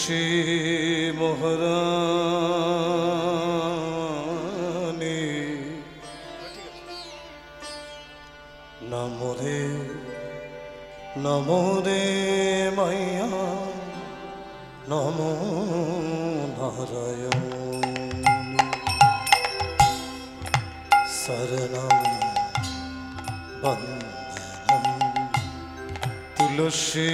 তুলসী মহারানী নমো রে মাইয়া নমো নারায়ণ শরণম বন্দনম তুলসী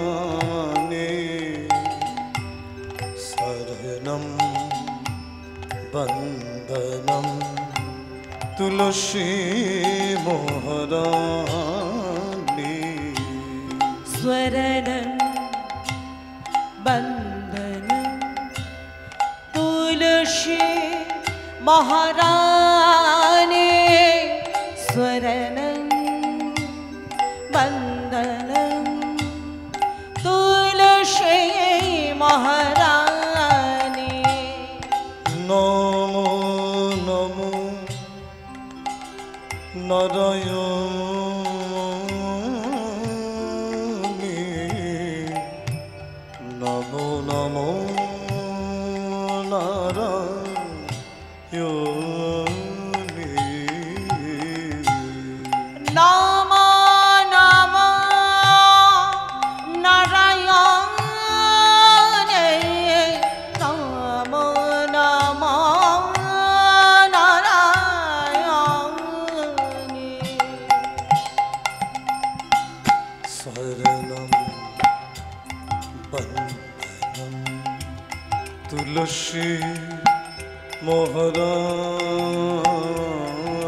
মহারানী শরণম বন্দনম তুলসী মহারানী শরণম বন্দনম তুলসী মহারানী শরণম বন্দনম তুলসী মহারানী নমো নমো নারায়ণী নমো নমো নারায়ণী নম নম নারায়ণে নম নম নারায়ণে শরণম বন্দনম তুলসী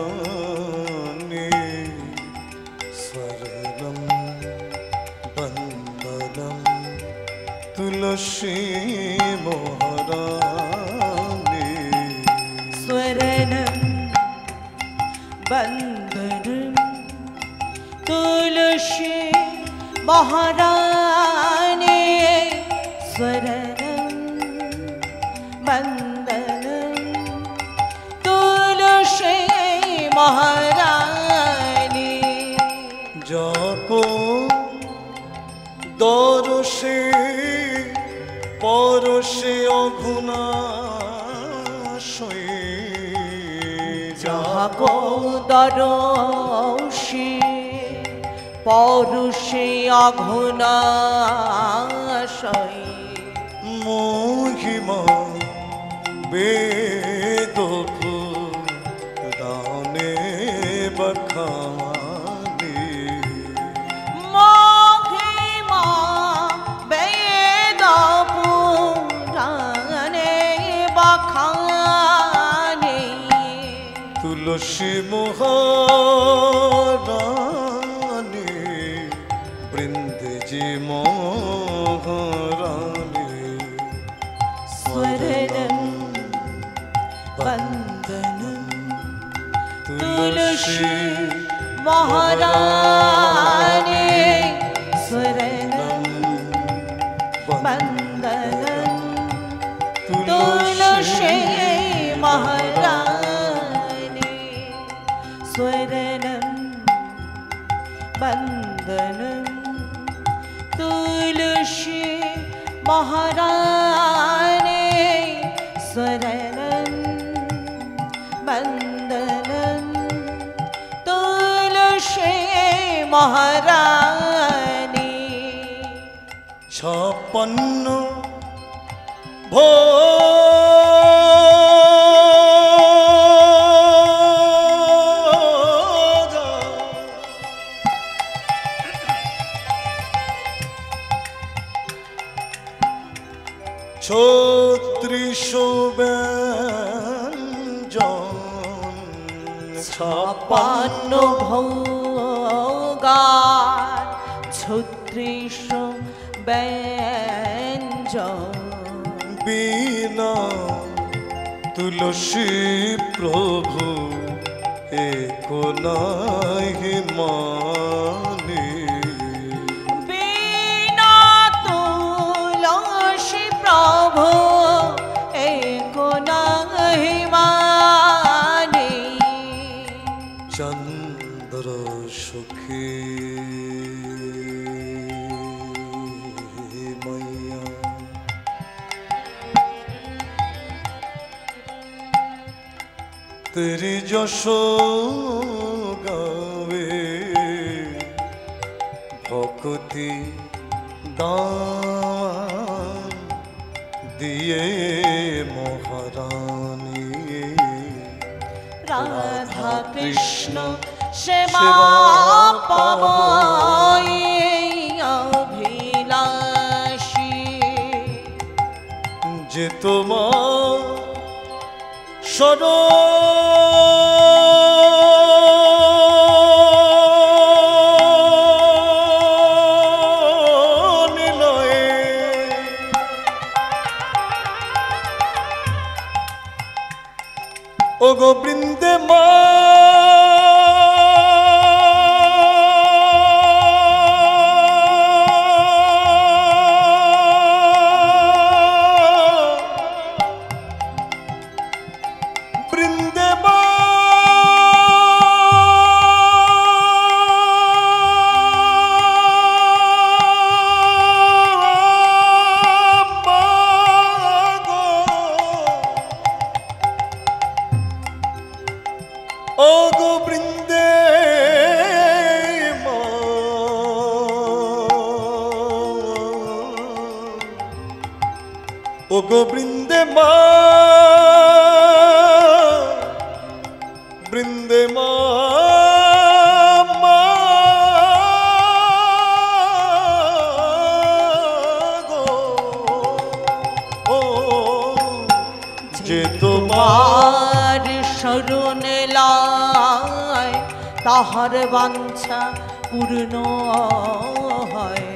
মহারানী শরণম বন্দনম তুলসী মহারানী শরণম বন্দনম তুলসী মহারানী শরণম বন্দনম তুলসী মহারানী যাকো দরশে পরশে অঘুনাশয়ে যাকো দরশে পরশে অঘুনাশয়ে মহিমা বেদ দানে বখানি মহিমা বেদ পুরাণে বখানি তুলসী মহারানী বৃন্দেজি মহারানী শরণম বন্দনম তুলসী মহারানী শরণম বন্দনম তুলসী মহারানী শরণম বন্দনম তুলসী মহারানী শরণম বন্দনম তুলসী মহারানী ছাপন্ন ছত্রিশ ব্যঞ্জন ছাপান্ন ভোগার ছত্রিশ ব্যঞ্জন বিনা তুলসী প্রভু এক নাহি মানি বিনা তুলসী প্রভু এক নাহি মানি চন্দ্র শুক্ল सुखे मैया तेरी जशो गावे भक्ति दान दिए महारानी राधा कृष्ण सेवा पावई अभिलाषी जे তোমার শরণ লয়ে ওগো বৃন্দে মা বৃন্দে মা ওগো বৃন্দে মা ওগো বৃন্দে মা বৃন্দে মা মা গো ও যে তোমার তোমার শরণ লাই তাহার বাঞ্ছা পূর্ণ হয়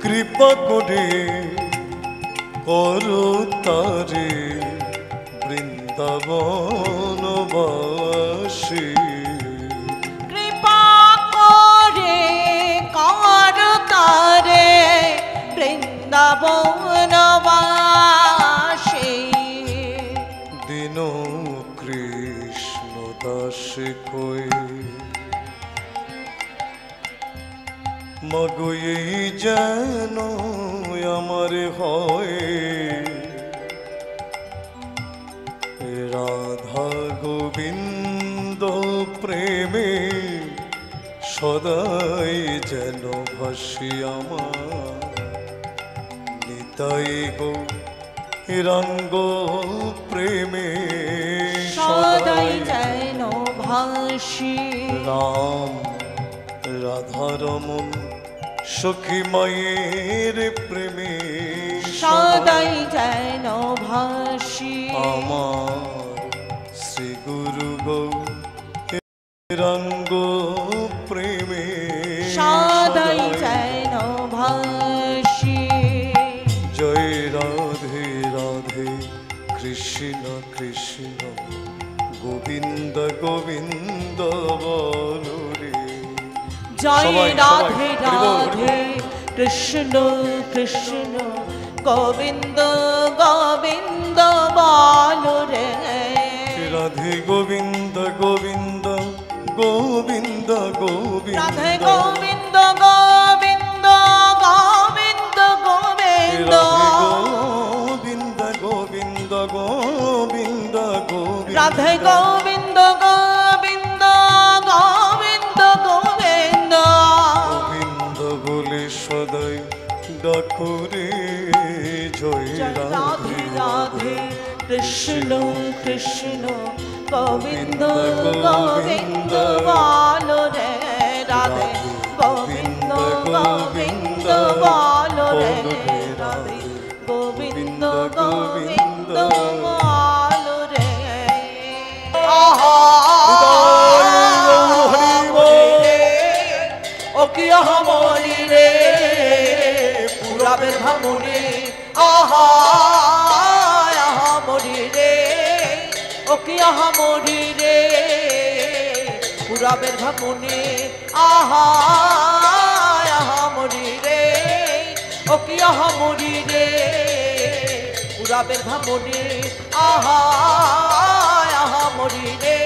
কৃপা করে করো তারে বৃন্দাবনবাসী কৃপা করে কর তারে বৃন্দাবনবাসী দিন কৃষ্ণ দাস কই মগো এই যেন আমার হয় রাধা গোবিন্দ প্রেমে সদাই যেন ভাসি আমার নিতাই গো রাঙ্গ প্রেমে সদাই যেন ভাসি রাম রাধারমন সখী মায়ের প্রেমে সদাই যেন ভাসি আমার শ্রী গুরু গৌরাঙ্গ প্রেমে সদাই যেন ভাসি জয় রাধে রাধে কৃষ্ণ কৃষ্ণ গোবিন্দ গোবিন্দ বলো রে জয় সবাই, রাধে সবাই, হরি বল, হরি বল। রাধে কৃষ্ণ কৃষ্ণ গোবিন্দ গোবিন্দ বলো রে রাধে গোবিন্দ গোবিন্দ গোবিন্দ গোবিন্দ রাধে গোবিন্দ গোবিন্দ গোবিন্দ গোবিন্দ রাধে গোবিন্দ গোবিন্দ গোবিন্দ রাধে গোবিন্দ গোবিন্দ গোবিন্দ গোবিন্দ বলে সদাই ডাকুরে জয় জয় রাধে রাধে কৃষ্ণ কৃষ্ণ গোবিন্দ গোবিন্দ বলো রে রাধে গোবিন্দ গোবিন্দ বলো রে রাধে গোবিন্দ গোবিন্দ বলো রে আহা ও কি আহা মরি রে পুরাবের ভামুনি আহা আহা মরি রে ও কি আহা মরি রে পুরাবের ভামুনি আহা আহা মরি রে ও কি আহা মরি রে পুরাবের ভামুনি আহা আহা মরি রে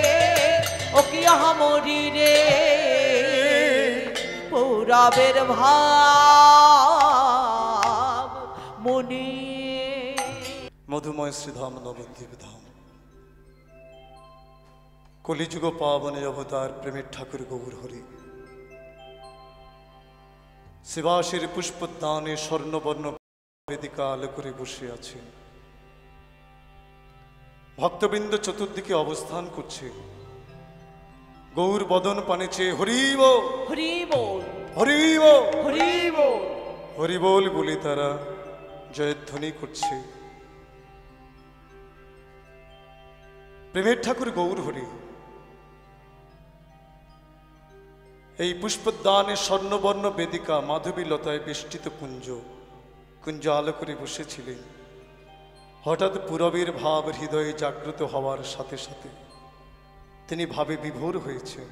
ও কি আহা মরি রে পুরাবের ভাব মনে। মধুময় শ্রীধাম নবদ্বীপ ধাম, কলিযুগ পাবনে অবতার প্রেমের ঠাকুর গৌর হরি। শিবাসের পুষ্পদানে স্বর্ণবর্ণ বেদিকা আলো করে বসে আছে। ভক্তবৃন্দ চতুর্দিকে অবস্থান করছে। গৌর বদন পানে চেয়ে হরি বল হরি বল হরি বল হরি বল হরি বল বলে তারা জয়ধ্বনি করছে। প্রেমের ঠাকুর গৌর হরি এই পুষ্পদানে স্বর্ণবর্ণ বেদিকা মাধবী লতায় বেষ্টিত কুঞ্জ আলো করে বসেছিলেন। হঠাৎ পুরবের ভাব হৃদয়ে জাগ্রত হওয়ার সাথে সাথে তিনি ভাবে বিভোর হয়েছে।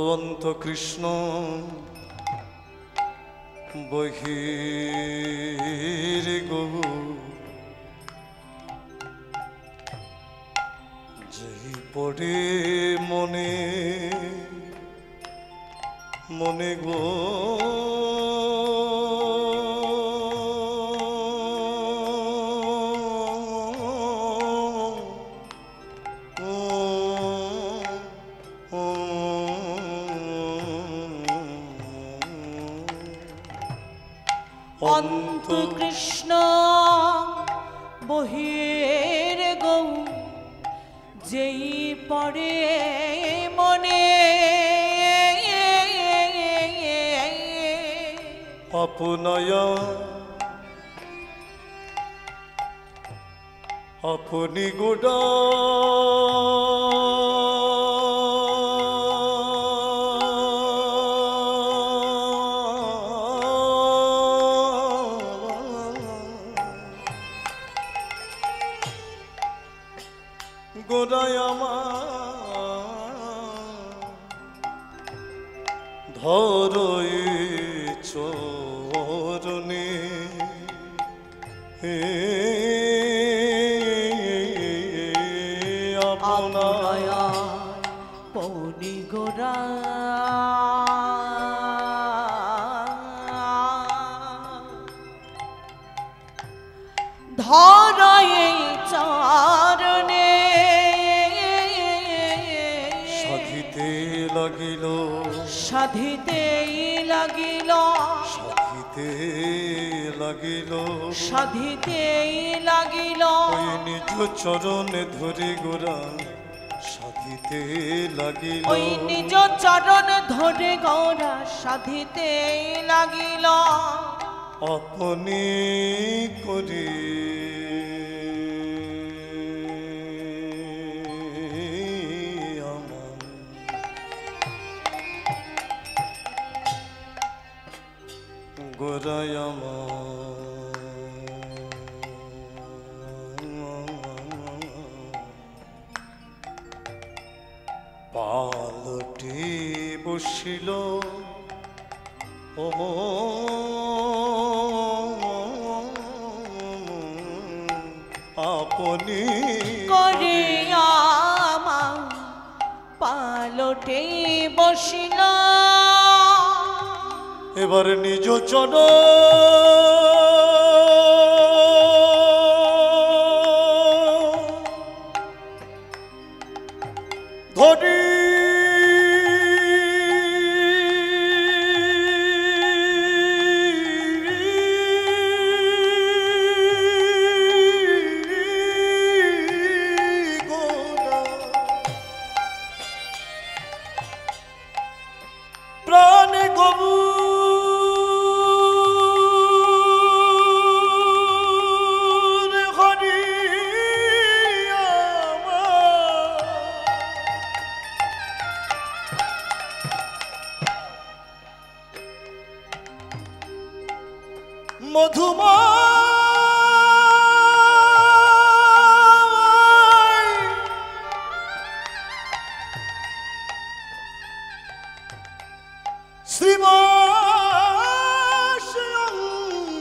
অন্ত কৃষ্ণ বহির গৌ যেই পড়ে মনে মনে গো অন্ত কৃষ্ণ বহির গৌ যেই পড়ে মনে আপনয়া আপনি গোডা গোড়ায় আমার ধরই চরণে আপনার পৌনি গোরা ধরায় চরণে সাধিতে লাগিল সাধিতেই লাগিল সাধিতে লাগিল সাধিতেই লাগিল ওই নিজ চরণে ধরে গোরা সাধিতে লাগিল ওই নিজ চরণ ধরে গৌরা সাধিতেই লাগিল আপনি করি আমার গোরায় পালটি বসিল ও আপনি করে আমার পালটে বসিল এবার নিজ চরণ ধরি প্রাণে গবু হরি মধুময়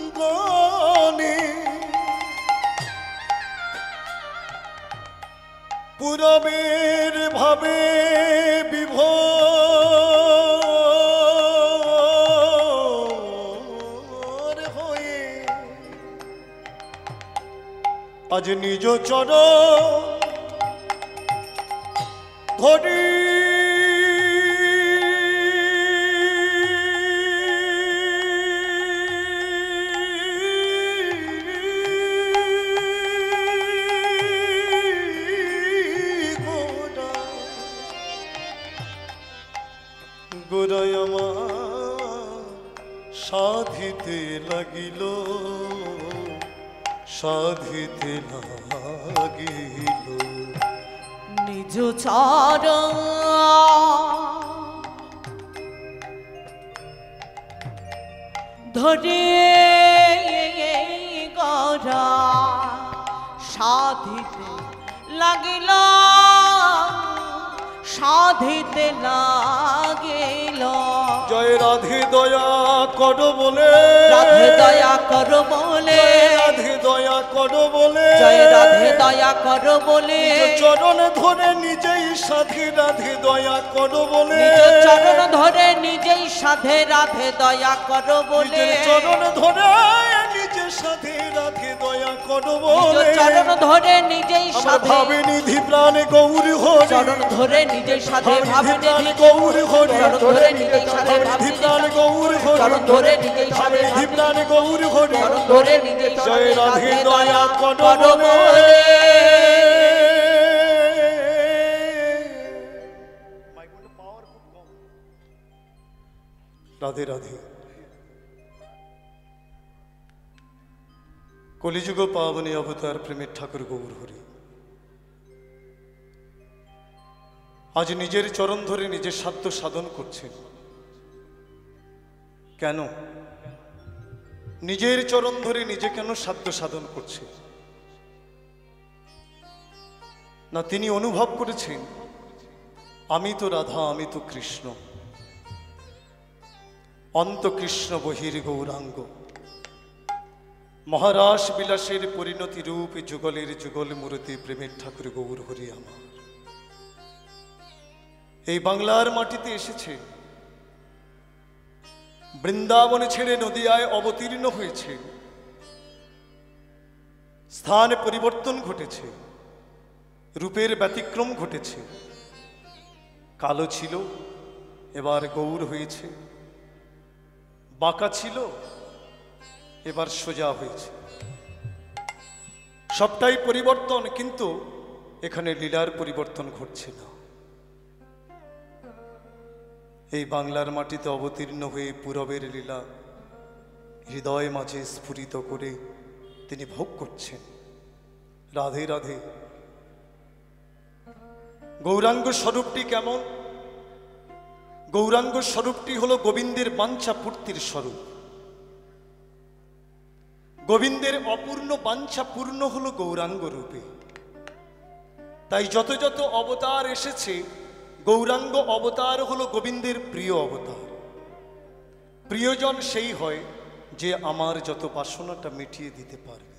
শ্রীবাসঙ্গনে পুরবের ভাবে বিভোর আজ নিজ চরণ ধরি গোড়ায় আমার সাধিতে লাগিল সাধিতে লাগিল নিজ চরণ ধরে গড়া সাধিতে লাগিল সাধিতে লাগিল। জয় রাধে দয়া কর বলে রাধে দয়া কর বলে রাধে দয়া কর বলে জয় রাধে দয়া কর বলে চরণ ধরে নিজেই সাধে রাধে দয়া কর বলে নিজ চরণ ধরে নিজেই সাধে রাধে দয়া কর বলে নিজের চরণ ধরে নিজে সাধে রাধে দয়া কর নিজ বলে চরণ ধরে নিজেই আমার সাধে ভাবে নিধি প্রাণে গৌর হরি চরণ ধরে নিজেই সাধে ভাবে নিধি গৌর হরি চরণ ধরে নিজেই সাধে ভাবে নিধি প্রাণে গৌর হরি চরণ ধরে নিজেই সাধে নিধি প্রাণে গৌর হরি চরণ ধরে নিজেই জয় রাধে দয়া কর কর বলে বলে। রাধে রাধে। কলিযুগ পাবনী অবতার প্রেমের ঠাকুর গৌর হরি আজ নিজের চরণ ধরে নিজের সাধ্য সাধন করছেন। কেন নিজের চরণ ধরে নিজে কেন সাধ্য সাধন করছে না? তিনি অনুভব করেছেন আমি তো রাধা, আমি তো কৃষ্ণ, অন্ত কৃষ্ণ বহির গৌরাঙ্গ, মহারাস বিলাসের পরিণতি রূপ যুগলের যুগল মূর্তি প্রেমের ঠাকুর গৌর হরি আমার এই বাংলার মাটিতে এসেছে, বৃন্দাবনে ছেড়ে নদিয়ায় অবতীর্ণ হয়েছে, স্থান পরিবর্তন ঘটেছে, রূপের ব্যতিক্রম ঘটেছে। কালো ছিল এবার গৌর হয়েছে, বাঁকা ছিল এবার সোজা হয়েছে, সবটাই পরিবর্তন, কিন্তু এখানে লীলার পরিবর্তন ঘটছে না। এই বাংলার মাটিতে অবতীর্ণ হয়ে পূরবের লীলা হৃদয় মাঝে স্ফুরিত করে তিনি ভোগ করছেন। রাধে রাধে। গৌরাঙ্গ স্বরূপটি কেমন? গৌরাঙ্গ স্বরূপটি হলো গোবিন্দের বাঞ্ছা পূর্তির স্বরূপ। গোবিন্দের অপূর্ণ বাঞ্ছা পূর্ণ হলো গৌরাঙ্গ রূপে। তাই যত যত অবতার এসেছে, গৌরাঙ্গ অবতার হলো গোবিন্দের প্রিয় অবতার। প্রিয়জন সেই হয় যে আমার যত বাসনাটা মিটিয়ে দিতে পারবে।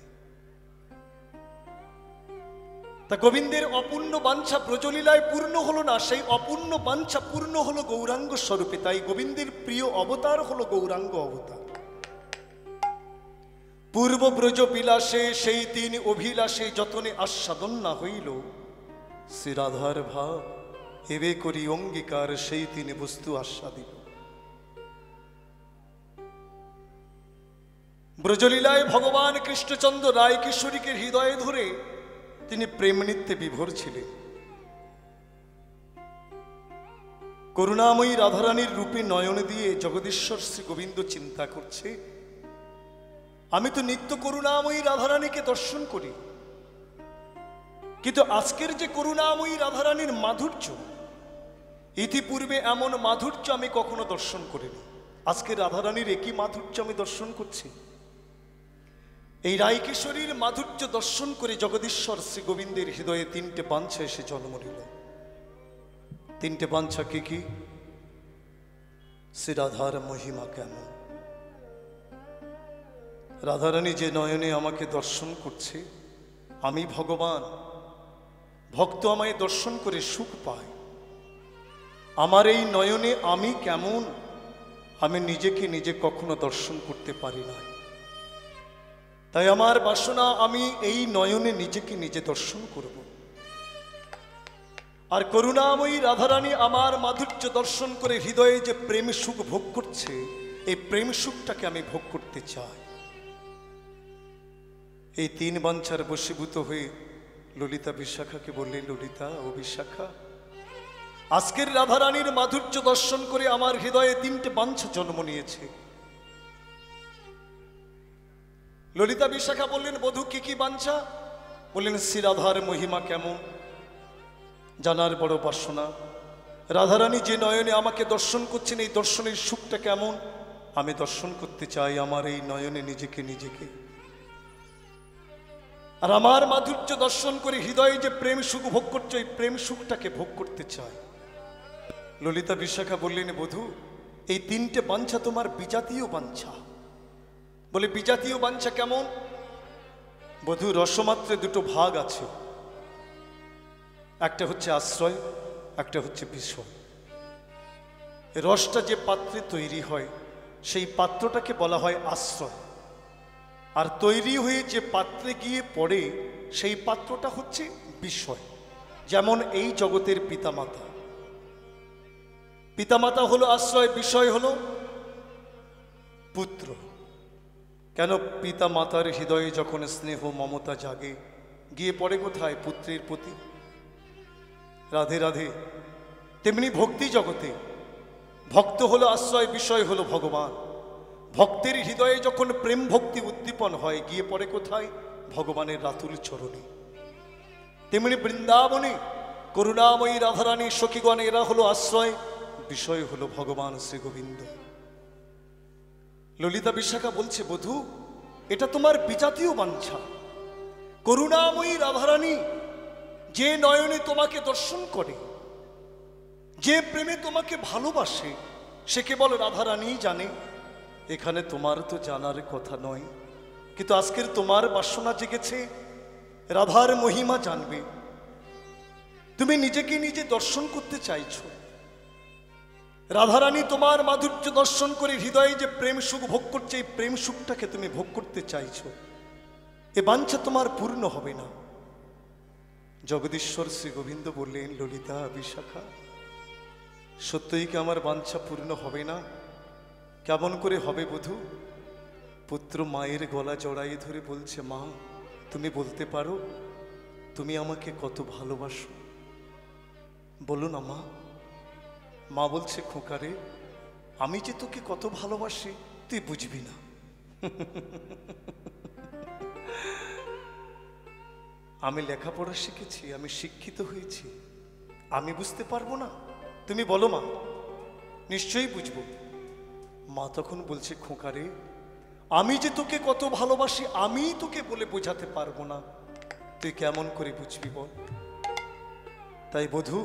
তা গোবিন্দের অপূর্ণ বাঞ্ছা ব্রজলীলায় পূর্ণ হলো না, সেই অপূর্ণ বাঞ্ছা পূর্ণ হলো গৌরাঙ্গ স্বরূপে। তাই গোবিন্দের প্রিয় অবতার হলো গৌরাঙ্গ অবতার। পূর্ব ব্রজ বিলাসে সেই তিন অভিলাষে যতনে আস্বাদন না হইল, শ্রী রাধার ভাব এবে করি অঙ্গীকার সেই তিনি বস্তু আস্বাদিল। ব্রজলীলায় ভগবান কৃষ্ণচন্দ্র রায় কিশোরীকে হৃদয়ে ধরে তিনি প্রেম নৃত্যে বিভোর ছিলেন। করুণাময়ী রাধারানীর রূপে নয়ন দিয়ে জগদীশ্বর শ্রী গোবিন্দ চিন্তা করছে, আমি তো নিত্য করুণাময়ী রাধারানীকে দর্শন করি, কিন্তু আজকের যে করুণাময়ী রাধারানীর মাধুর্য, ইতিপূর্বে এমন মাধুর্য আমি কখনো দর্শন করিনি। আজকে রাধারানীর একই মাধুর্য আমি দর্শন করছি। এই রায়কিশোরীর মাধুর্য দর্শন করে জগদীশ্বর শ্রী গোবিন্দের হৃদয়ে তিনটে বাঞ্ছা এসে জন্ম নিল। তিনটে বাঞ্ছা কি কি? শ্রী রাধার মহিমা কেমন, রাধারানী যে নয়নে আমাকে দর্শন করছে, আমি ভগবান, ভক্ত আমায় দর্শন করে সুখ পায়। আমার এই নয়নে আমি কেমন, আমি নিজেকে নিজে কখনো দর্শন করতে পারি না। তাই আমার বাসনা আমি এই নয়নে নিজেকে নিজে দর্শন করব। আর করুণাময়ী রাধারানী আমার মাধুর্য দর্শন করে হৃদয়ে যে প্রেম সুখ ভোগ করছে, এই প্রেম সুখটাকে আমি ভোগ করতে চাই। এই তিন বাঞ্ছার বশীভূত হয়ে ললিতা বিশাখাকে বললেন, ললিতা ও বিশাখা, আজকের রাধারানীর মাধুর্য দর্শন করে আমার হৃদয়ে তিনটে বাঞ্ছা জন্ম নিয়েছে। ললিতা বিশাখা বললেন, বধূ কি কি বাঞ্ছা? বললেন, শ্রী রাধার মহিমা কেমন জানার বড় বাসনা। রাধারানী যে নয়নে আমাকে দর্শন করছেন, এই দর্শনের সুখটা কেমন আমি দর্শন করতে চাই আমার এই নয়নে নিজেকে নিজেকে। আর আমার মাধুর্য দর্শন করে হৃদয়ে যে প্রেম সুখ ভোগ করছে, এই প্রেম সুখটাকে ভোগ করতে চাই। ললিতা বিশাখা বললেন, বধূ এই তিনটে বাঞ্ছা তোমার বিজাতীয় বাঞ্ছা। বলে, বিজাতীয় বাঞ্ছা কেমন? বধূ রসমাত্রে দুটো ভাগ আছে, একটা হচ্ছে আশ্রয়, একটা হচ্ছে বিষয়। রসটা যে পাত্রে তৈরি হয় সেই পাত্রটাকে বলা হয় আশ্রয়, আর তৈরি হয়ে যে পাত্রে গিয়ে পড়ে সেই পাত্রটা হচ্ছে বিষয়। যেমন এই জগতের পিতামাতা, পিতামাতা হলো আশ্রয়, বিষয় হলো পুত্র। কেন? পিতা মাতার হৃদয়ে যখন স্নেহ মমতা জাগে, গিয়ে পড়ে কোথায়? পুত্রের প্রতি। রাধে রাধে। তেমনি ভক্তি জগতে ভক্ত হলো আশ্রয়, বিষয় হলো ভগবান। ভক্তের হৃদয়ে যখন প্রেম ভক্তি উদ্দীপন হয়, গিয়ে পড়ে কোথায়? ভগবানের রাতুল চরণে। তেমনি বৃন্দাবনে করুণাময়ী রাধারানী সখীগণ, এরা হলো আশ্রয়, বিষয় হলো ভগবান শ্রী গোবিন্দ। ললিতা বিশাখা বলছে, বধূ এটা তোমার বিজাতীয় বাঞ্ছা। করুণাময়ী রাধারানী যে নয়নে তোমাকে দর্শন করে, যে প্রেমে তোমাকে ভালোবাসে, সে কেবল রাধারানী জানে। এখানে তোমার তো জানার কথা নয়, কিন্তু আজকের তোমার বাসনা জেগেছে রাধার মহিমা জানবে। তুমি নিজেকে নিজে দর্শন করতে চাইছো। রাধারানী তোমার মাধুর্য দর্শন করে হৃদয়ে যে প্রেম সুখ ভোগ করছে, এই প্রেম সুখটাকে তুমি ভোগ করতে চাইছো। এ বাঞ্ছা তোমার পূর্ণ হবে না। জগদীশ্বর শ্রী গোবিন্দ বললেন, ললিতা বিশাখা, সত্যই কি আমার বাঞ্ছা পূর্ণ হবে না? কেমন করে হবে বধূ? পুত্র মায়ের গলা জড়াইয়ে ধরে বলছে, মা তুমি বলতে পারো তুমি আমাকে কত ভালোবাসো? বলো না মা। মা বলছে, খোকারে আমি যে তোকে কত ভালোবাসি তুই বুঝবি না। আমি লেখাপড়া শিখেছি, আমি শিক্ষিত হয়েছি, আমি বুঝতে পারবো না? তুমি বলো মা, নিশ্চয়ই বুঝবো। মা তখন বলছে, খোকারে আমি যে তোকে কত ভালোবাসি আমি তোকে বলে বোঝাতে পারবো না, তুই কেমন করে বুঝবি বল? তাই বধূ,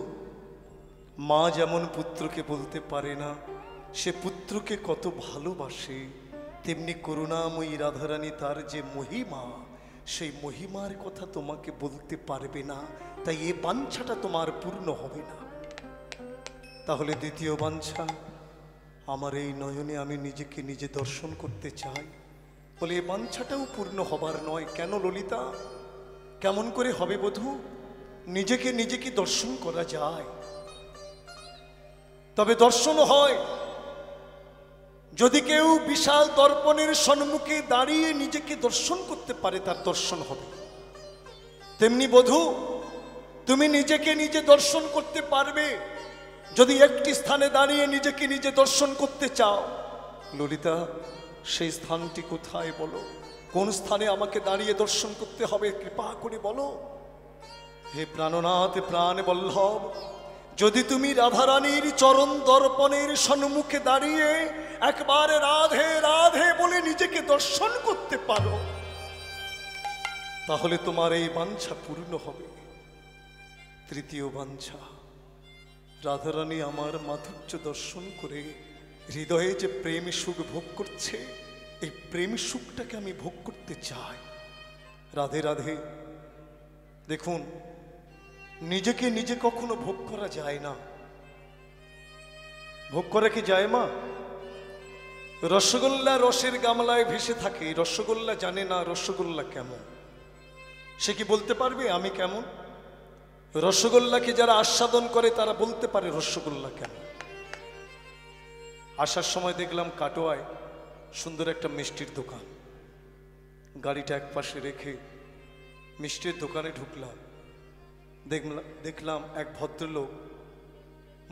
মা যেমন পুত্রকে বলতে পারে না সে পুত্রকে কত ভালোবাসে, তেমনি করুণাময়ী রাধারানী তার যে মহিমা, সেই মহিমার কথা তোমাকে বলতে পারবে না। তাই এ বাঞ্ছাটা তোমার পূর্ণ হবে না। তাহলে দ্বিতীয় বাঞ্ছা, আমার এই নয়নে আমি নিজেকে নিজে দর্শন করতে চাই। বলে, এ বাঞ্ছাটাও পূর্ণ হবার নয়। কেন ললিতা? কেমন করে হবে বধূ? নিজেকে নিজে কি দর্শন করা যায়? তবে দর্শন হয় যদি কেউ বিশাল দর্পণের সম্মুখে দাঁড়িয়ে নিজেকে দর্শন করতে পারে, তার দর্শন হবে। তেমনি বধূ, তুমি নিজেকে নিজে দর্শন করতে পারবে যদি একটি স্থানে দাঁড়িয়ে নিজেকে নিজে দর্শন করতে চাও। ললিতা, সেই স্থানটি কোথায় বলো? কোন স্থানে আমাকে দাঁড়িয়ে দর্শন করতে হবে? কৃপা করে বলো। হে প্রাণনাথ, প্রাণ বল্লভ, যদি তুমি রাধারানীর চরণ দর্পণের সম্মুখে দাঁড়িয়ে একবার রাধে রাধে বলে নিজেকে দর্শন করতে পারো, তাহলে তোমার এই বাঞ্ছা পূর্ণ হবে। তৃতীয় বাঞ্ছা, রাধারানী আমার মাধুর্য দর্শন করে হৃদয়ে যে প্রেম সুখ ভোগ করছে, এই প্রেম সুখটাকে আমি ভোগ করতে চাই। রাধে রাধে। দেখুন, নিজেকে নিজে কখনো ভোগ করা যায় না। ভোগ করা কি যায় মা? রসগোল্লা রসের গামলায় ভেসে থাকে, রসগোল্লা জানে না রসগোল্লা কেমন। সে কি বলতে পারবে আমি কেমন? রসগোল্লাকে যারা আস্বাদন করে তারা বলতে পারে রসগোল্লা কেমন। আসার সময় দেখলাম কাটোয়ায় সুন্দর একটা মিষ্টির দোকান, গাড়িটা একপাশে রেখে মিষ্টির দোকানে ঢুকলাম। দেখলাম এক ভদ্রলোক,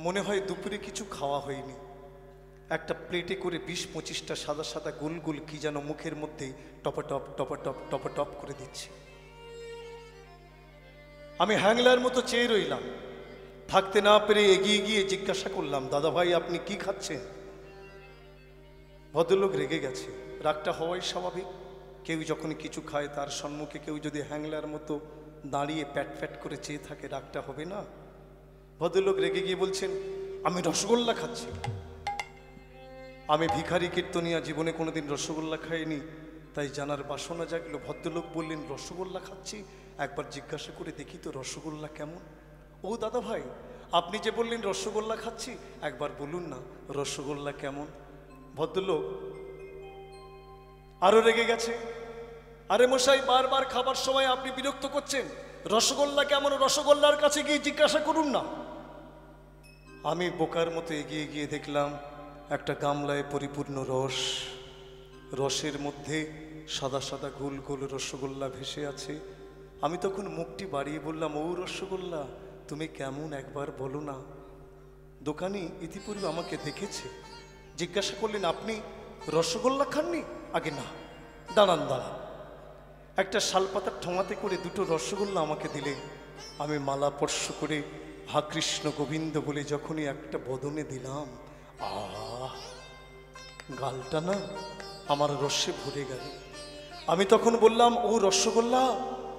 মনে হয় দুপুরে কিছু খাওয়া হয়নি, একটা প্লেটে করে 20-25টা সাদা সাদা গোল গোল কি যেন মুখের মধ্যে টপাটপ টপাটপ টপাটপ করে দিচ্ছে। আমি হ্যাংলার মতো চেয়ে রইলাম, থাকতে না পেরে এগিয়ে গিয়ে জিজ্ঞাসা করলাম, দাদা ভাই আপনি কি খাচ্ছেন? ভদ্রলোক রেগে গেছে। রাগটা হওয়াই স্বাভাবিক, কেউ যখন কিছু খায় তার সম্মুখে কেউ যদি হ্যাংলার মতো দাঁড়িয়ে প্যাট প্যাট করে চেয়ে থাকে রাগটা হবে না? ভদ্রলোক রেগে গিয়ে বলছেন, আমি রসগোল্লা খাচ্ছি। আমি ভিখারি কীর্তনিয়া, জীবনে কোনোদিন রসগোল্লা খাইনি, তাই জানার বাসনা জাগলো। ভদ্রলোক বললেন, রসগোল্লা খাচ্ছি, একবার জিজ্ঞাসা করে দেখি তো রসগোল্লা কেমন। ও দাদা ভাই, আপনি যে বললেন রসগোল্লা খাচ্ছি, একবার বলুন না রসগোল্লা কেমন। ভদ্রলোক আরো রেগে গেছে, আরে মশাই বারবার খাবার সময় আপনি বিরক্ত করছেন, রসগোল্লা কেমন রসগোল্লার কাছে গিয়ে জিজ্ঞাসা করুন না। আমি বোকার মতো এগিয়ে গিয়ে দেখলাম একটা গামলায় পরিপূর্ণ রস, রসের মধ্যে সাদা সাদা গোল গোল রসগোল্লা ভেসে আছে। আমি তখন মুখটি বাড়িয়ে বললাম, ও রসগোল্লা তুমি কেমন একবার বলো না। দোকানি ইতিপূর্বে আমাকে দেখেছে, জিজ্ঞাসা করলেন, আপনি রসগোল্লা খাননি? আগে না, দাঁড়ান দাঁড়ান। একটা শালপাতার ঠোঙাতে করে 2টো রসগোল্লা আমাকে দিলে। আমি মালা স্পর্শ করে হা কৃষ্ণ গোবিন্দ বলে যখনই একটা বদনে দিলাম, গালটা না আমার রসে ভরে গেল। আমি তখন বললাম, ও রসগোল্লা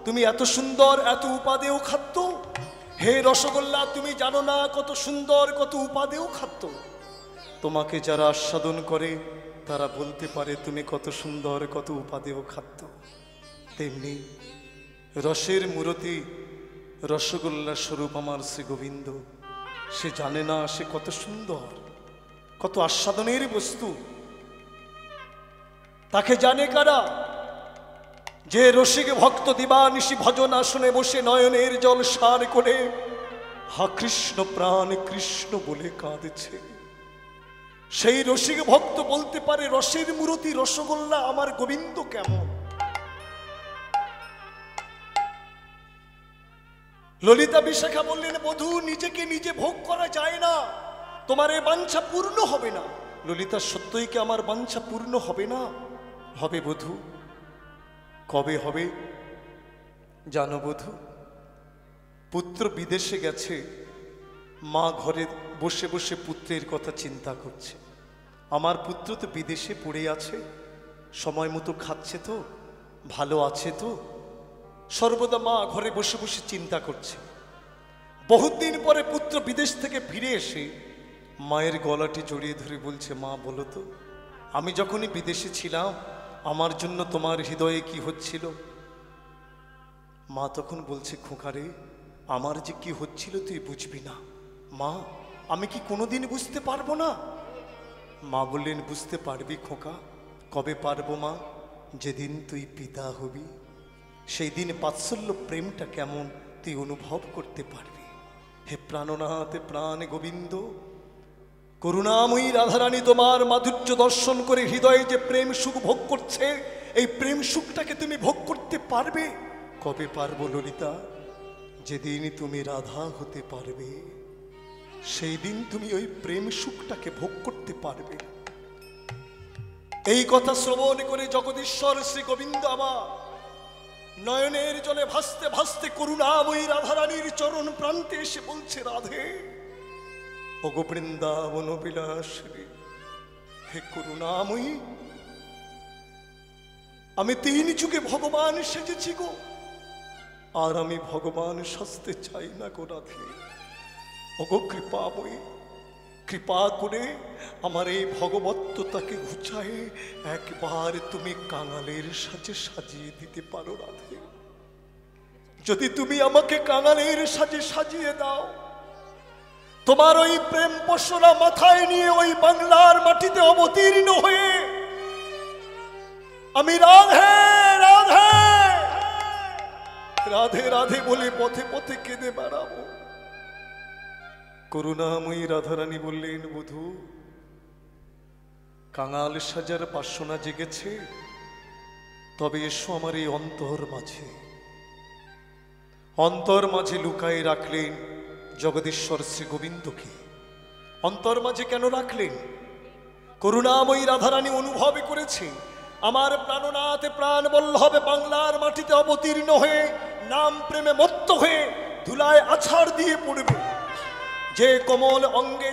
তুমি এত সুন্দর, এত উপাদেয় খাদ্য। হে রসগোল্লা তুমি জানো না কত সুন্দর, কত উপাদেয় খাদ্য। তোমাকে যারা আস্বাদন করে তারা বলতে পারে তুমি কত সুন্দর, কত উপাদেয় খাদ্য। তেমনি রসের মূরতি রসগোল্লা স্বরূপ আমার শ্রী গোবিন্দ। সে জানে না সে কত সুন্দর, কত আস্বাদনের বস্তু। তাকে জানে কারা? যে রসিক ভক্ত দিবানিশি ভজন আসনে বসে নয়নের জল সার করে হা কৃষ্ণ প্রাণ কৃষ্ণ বলে কাঁদছে। সেই রসিক ভক্ত বলতে পারে রসের মূরতি রসগোল্লা আমার গোবিন্দ কেমন। ললিতা বিশাখা বললেন, বধূ নিজেকে নিজে ভোগ করা যায় না, তোমার এ বাঞ্ছা পূর্ণ হবে না। ললিতা, সত্যই কি আমার বাঞ্ছা পূর্ণ হবে না? হবে বধূ। কবে হবে জানো বধূ? পুত্র বিদেশে গেছে, মা ঘরে বসে বসে পুত্রের কথা চিন্তা করছে। আমার পুত্র তো বিদেশে পড়ে আছে, সময় মতো খাচ্ছে তো, ভালো আছে তো। সর্বদা মা ঘরে বসে বসে চিন্তা করছে। বহুত দিন পরে পুত্র বিদেশ থেকে ফিরে এসে মায়ের গলাটি জড়িয়ে ধরে বলছে, মা বলো তো, আমি যখনই বিদেশে ছিলাম আমার জন্য তোমার হৃদয়ে কি হচ্ছিল? মা তখন বলছে, খোকারে আমার যে কি হচ্ছিল তুই বুঝবি না। মা আমি কি কোনোদিন বুঝতে পারবো না? মা বললেন, বুঝতে পারবি খোকা। কবে পারবো মা? যেদিন তুই পিতা হবি, সেই দিন বাৎসল্য প্রেমটা কেমন তুই অনুভব করতে পারবি। হে প্রাণনাথ প্রাণ গোবিন্দ, করুণাময়ী রাধারানী তোমার মাধুর্য দর্শন করে হৃদয়ে যে প্রেম সুখ ভোগ করছে, এই প্রেম সুখটাকে তুমি ভোগ করতে পারবে। কবে পারবো ললিতা? যেদিন তুমি রাধা হতে পারবে, সেই দিন তুমি ওই প্রেম সুখটাকে ভোগ করতে পারবে। এই কথা শ্রবণ করে জগদীশ্বর শ্রী গোবিন্দ আমার নয়নের জলে ভাসতে ভাসতে করুণাময়ী রাধারানীর চরণ প্রান্তে এসে বলছে, রাধে ওগো বৃন্দাবন বিলাসিনী, হে করুণাময়ী, আমি 3 যুগে ভগবান সেজেছি গো, আর আমি ভগবান সাজতে চাই না গো রাধে। ওগো কৃপাময়ী, কৃপা করে আমার এই ভগবত্বতাকে ঘুচায়ে একবার তুমি কাঙালের সাজে সাজিয়ে দিতে পারো রাধে। যদি তুমি আমাকে কাঙালের সাজে সাজিয়ে দাও, তোমার ওই প্রেম পশরা মাথায় নিয়ে ওই বাংলার মাটিতে অবতীর্ণ হয়ে আমি রাধে রাধে রাধে রাধে বলে পথে পথে কেঁদে বেড়াবো। করুণাময়ী রাধারানী বললেন, বধূ, কাঙাল সাজার বাসনা জেগেছে, তবে এসো আমার এই অন্তর মাঝে। অন্তর মাঝে লুকায়ে রাখলেন জগদীশ্বর শ্রী গোবিন্দকে। অন্তর মাঝে কেন রাখলেন? করুণাময়ী রাধারানী অনুভব করেছে আমার প্রাণনাথে প্রাণ বল্লভে বাংলার মাটিতে অবতীর্ণ হয়ে নাম প্রেমে মত্ত হয়ে ধুলায় আছাড় দিয়ে পড়বে। যে কোমল অঙ্গে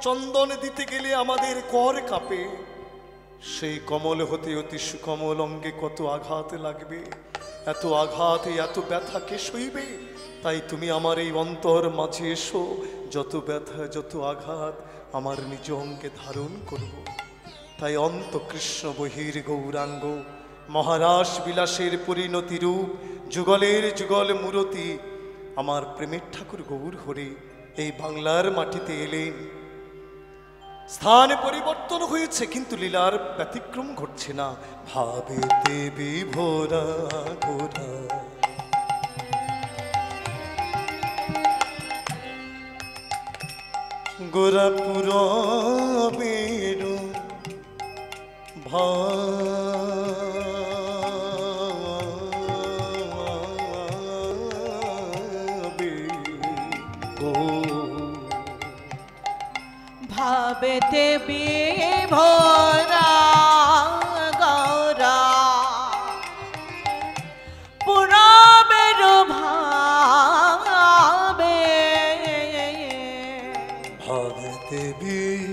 চন্দন দিতে গেলে আমাদের কর কাঁপে, সেই কমল হতে অতি সুকমল অঙ্গে কত আঘাত লাগবে। এত আঘাতে এত ব্যথা কে সইবে? তাই তুমি আমার এই অন্তর মাঝে এসো, যত ব্যথা যত আঘাত আমার নিজ অঙ্গে ধারণ করব। তাই অন্ত কৃষ্ণ বহির গৌরাঙ্গ, মহারাস বিলাসের পরিণতি রূপ, যুগলের যুগল মূরতি আমার প্রেমের ঠাকুর গৌর হরে এই বাংলার মাটিতে এলেন। স্থান পরিবর্তন হয়েছে কিন্তু লীলার ব্যতিক্রম ঘটছে না। ভাবেতে বিভোরা ঘোরা গোরা পুরবের ভাবে গো, ভাবেতে বিভোরা গৌরা পুরবের ভাবে, ভাবেতে বিভোরা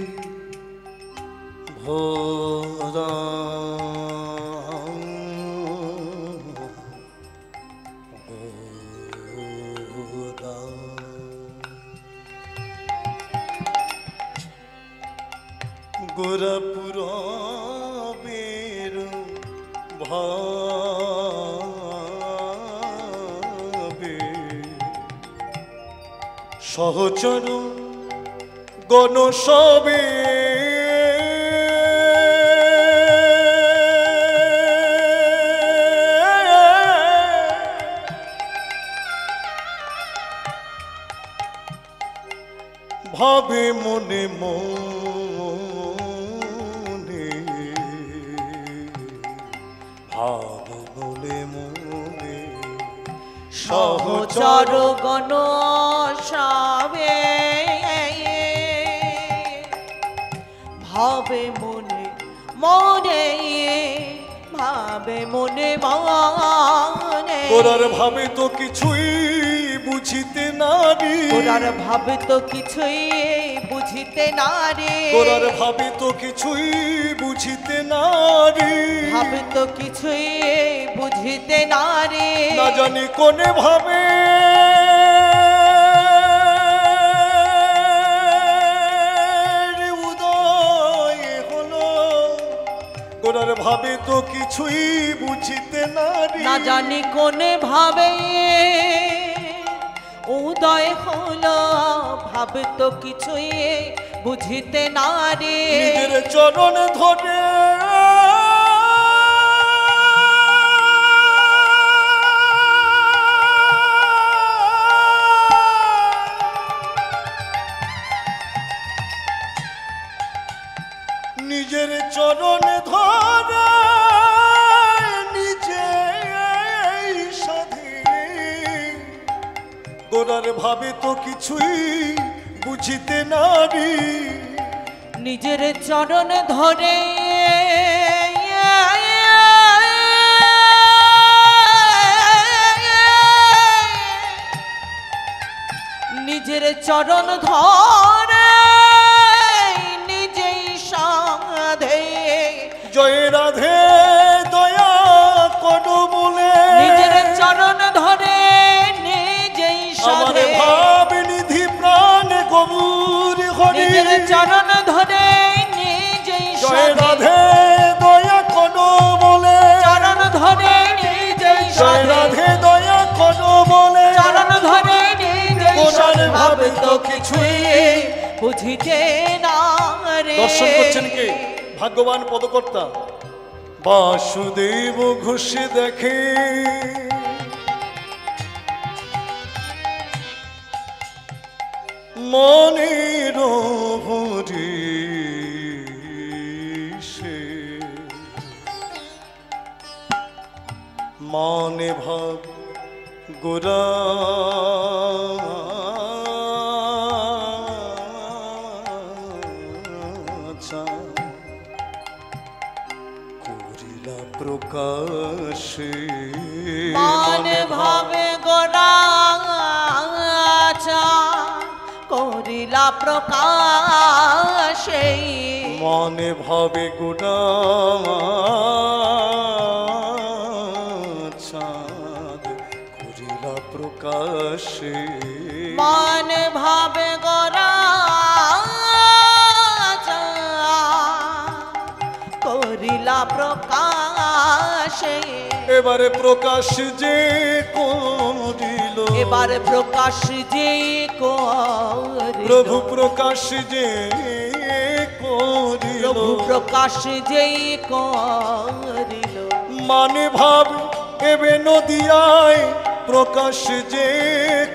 গোরা পুরবের ভাবে সহচর গণ সবে ভাবে মনে মনে, ভাব মনে মনে সহচর গণ সবে ভাবে মনে মনে, ভাবে মনে মনে। তোরার ভাবে তো কিছুই বুঝিতে নারি, তোরার ভাবে তো কিছুই বুঝিতে নারে, তোরার ভাবে তো কিছুই বুঝিতে নারি, ভাবে তো কিছুই বুঝিতে নারে। না জানি কোনে ভাবে উদয় হলো, তোরার ভাবে তো কিছুই বুঝিতে নারি, না জানি কোনে ভাবে উদয় হলো, ভাবে তো কিছুই বুঝিতে নারে। নিজের চরণ ধরে নিজের চরণ ধরে নিজে সাধে, গোরার ভাবে তো কিছুই বুঝিতে নারি, নিজের চরণ ধরে নিজের চরণ ধরে নিজেই সাধে। জয় রাধে দয়া করো বলে নিজের চরণ ধরে নিজেই আমার সাধে। ভাব নিধি প্রাণ গৌর হরি, নিজের চরণ ধরে নিজেই জয় সাধে। রাধে দয়া করো বলে চরণ ধরে নিজেই জয় সাধে। রাধে দয়া করো বলে চরণ ধরে নিজেই গোরার সাধে। ভাবে তো কিছুই বুঝিতে না রে। দর্শন করছেন কে? ভাগ্যবান পদকর্তা বাসুদেব ঘোষ দেখে মনের হরিষে মনে ভাব গোরা করিলা প্রকাশে মান ভাবে গোরা করিলা প্রকাশে মনে ভাবে গোরা চাঁদ করিলা প্রকাশে মান ভাবে গোরা করিলা প্রকাশে এবারে প্রকাশ যে করিল এবারে প্রকাশ যে করিল প্রভু প্রকাশ যে করিল প্রভু প্রকাশ যে করিল মানে ভাব এবে নদিয়ায় প্রকাশ যে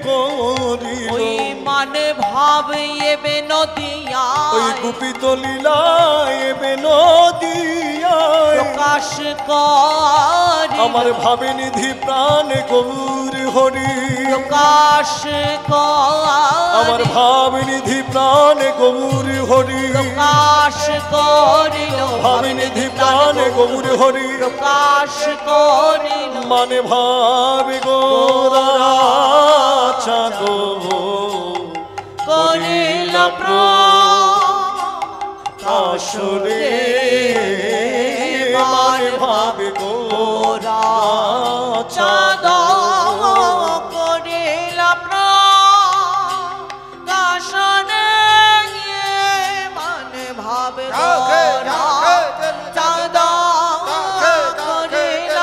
করিল ওই মানে ভাব এবে নদিয়ায় ওই গুপিত লীলায় এবে নদিয়ায় প্রকাশ করিল আমার ভাবে নিধি প্রাণ গৌর হরি প্রকাশ আমার করিল ভাবে নিধি প্রাণ গৌর হরি প্রকাশ করিল ভাবে নিধি প্রাণ গৌর হরি প্রকাশ করিল মানে ভাবে গোরা চাঁদ করিল আসরে মানে ভাবে গোরা চাঁদ করিল প্রকাশনে মানে ভাবে চাঁদ করিল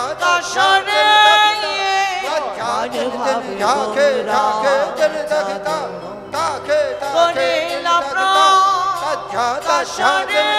প্রকাশনে মানে ভাবে করিল প্রকাশনে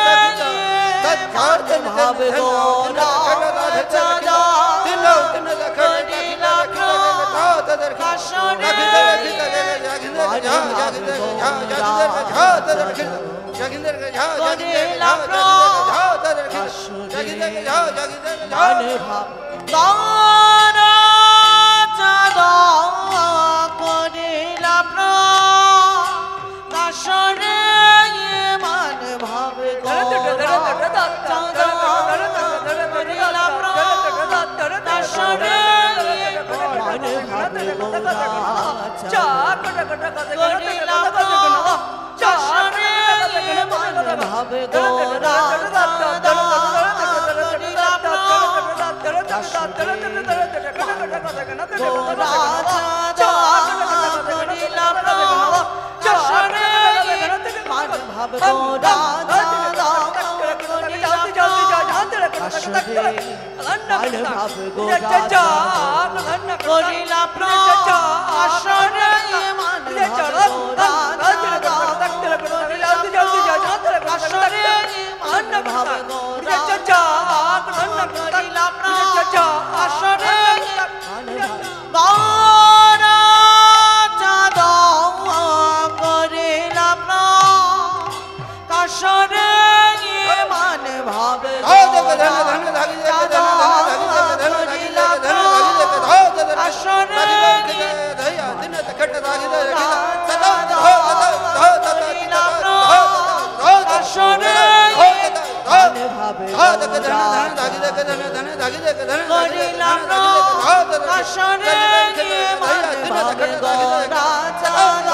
ভাবে গোরা চাঁদ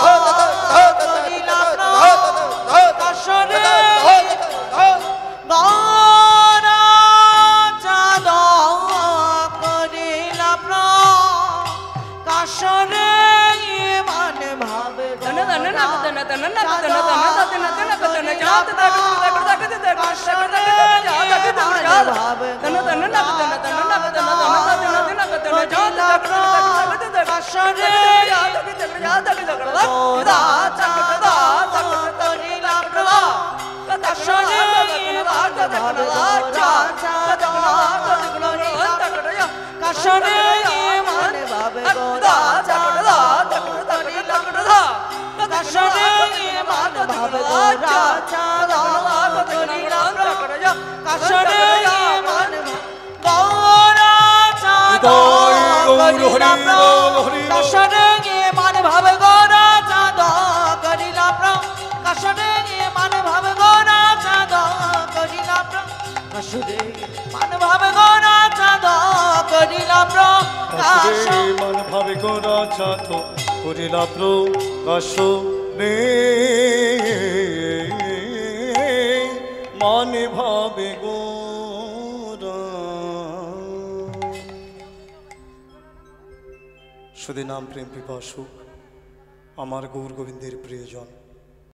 করিল প্রকাশনে কাশরে ভাবে কাশরে কাশরে মানে ভাবে কাশরে মানে ভাবে কাশরে মানে গৌরা কাশরে মানে ভাবে গৌরা চাঁদ করিলা প্রম কাশরে মানে ভাবে গৌরা চাঁদ করিলা প্রম কাশরে মানে ভাবে গৌরা চাঁদ করিলা প্রম মন ভাবে গোরা চাঁদ করিলা প্রকাশ রে মনে ভাবে গোরা শুধু নাম প্রেম পিপাসুক আমার গৌর গোবিন্দের প্রিয়জন